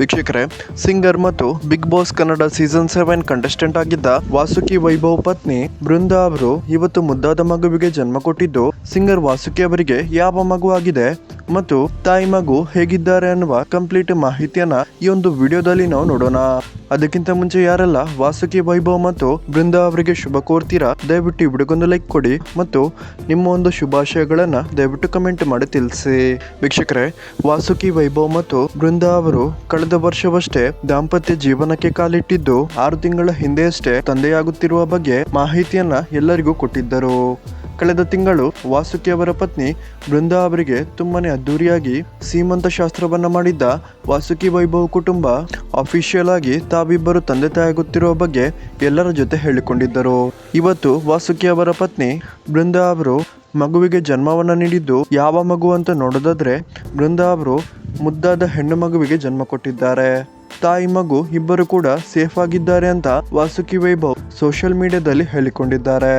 ವೀಕ್ಷಕರೇ, ಸಿಂಗರ್ ಮತ್ತು Bigg Boss Kannada season 7 contestant ಆಗಿದ್ದ ವಾಸುಕಿ ವೈಭವ್ ಪತ್ನಿ ಬೃಂದಾ ಅವರು ಇವತ್ತು ಮುದ್ದಾದ ಮಗುವಿಗೆ ಜನ್ಮ ಕೊಟ್ಟಿದ್ದು, ಸಿಂಗರ್ ವಾಸುಕಿ ಅವರಿಗೆ ಯಾವ ಮಗು ಆಗಿದೆ ಮತ್ತು ತಾಯಿ ಮಗು ಹೇಗಿದ್ದಾರೆ ಅನ್ನುವ ಕಂಪ್ಲೀಟ್ ಮಾಹಿತಿಯನ್ನ ಈ ಒಂದು ವಿಡಿಯೋದಲ್ಲಿ ನಾವು ನೋಡೋಣ. ಅದಕ್ಕಿಂತ ಮುಂಚೆ ಯಾರೆಲ್ಲ ವಾಸುಕಿ ವೈಭವ್ ಮತ್ತು ಬೃಂದಾ ಅವರಿಗೆ ಶುಭ ಕೋರ್ತೀರಾ, ದಯವಿಟ್ಟು ಈ ವಿಡಿಯೋಗೊಂದು ಲೈಕ್ ಕೊಡಿ ಮತ್ತು ನಿಮ್ಮ ಒಂದು ಶುಭಾಶಯಗಳನ್ನ ದಯವಿಟ್ಟು ಕಮೆಂಟ್ ಮಾಡಿ ತಿಳಿಸಿ. ವೀಕ್ಷಕರೇ, ವಾಸುಕಿ ವೈಭವ್ ಮತ್ತು ಬೃಂದಾ ಅವರು ಕಳೆದ ವರ್ಷವಷ್ಟೇ ದಾಂಪತ್ಯ ಜೀವನಕ್ಕೆ ಕಾಲಿಟ್ಟಿದ್ದು 6 ತಿಂಗಳ ಹಿಂದೆಯಷ್ಟೇ ತಂದೆಯಾಗುತ್ತಿರುವ ಬಗ್ಗೆ ಮಾಹಿತಿಯನ್ನ ಎಲ್ಲರಿಗೂ ಕೊಟ್ಟಿದ್ದರು. ಕಳೆದ ತಿಂಗಳು ವಾಸುಕಿ ಅವರ ಪತ್ನಿ ಬೃಂದಾ ಅವರಿಗೆ ತುಂಬಾನೇ ಅದ್ದೂರಿಯಾಗಿ ಸೀಮಂತ ಶಾಸ್ತ್ರವನ್ನ ಮಾಡಿದ್ದ ವಾಸುಕಿ ವೈಭವ್ ಕುಟುಂಬ ಅಫಿಷಿಯಲ್ ಆಗಿ ತಾವಿಬ್ಬರು ತಂದೆ ತಾಯಿಯಾಗುತ್ತಿರುವ ಬಗ್ಗೆ ಎಲ್ಲರ ಜೊತೆ ಹೇಳಿಕೊಂಡಿದ್ದರು. ಇವತ್ತು ವಾಸುಕಿ ಅವರ ಪತ್ನಿ ಬೃಂದಾ ಅವರು ಮಗುವಿಗೆ ಜನ್ಮವನ್ನ ನೀಡಿದ್ದು, ಯಾವ ಮಗು ಅಂತ ನೋಡೋದಾದ್ರೆ ಬೃಂದಾ ಅವರು ಮುದ್ದಾದ ಹೆಣ್ಣು ಮಗುವಿಗೆ ಜನ್ಮ ಕೊಟ್ಟಿದ್ದಾರೆ. ತಾಯಿ ಮಗು ಇಬ್ಬರು ಕೂಡ ಸೇಫ್ ಆಗಿದ್ದಾರೆ ಅಂತ ವಾಸುಕಿ ವೈಭವ್ ಸೋಷಿಯಲ್ ಮೀಡಿಯಾದಲ್ಲಿ ಹೇಳಿಕೊಂಡಿದ್ದಾರೆ.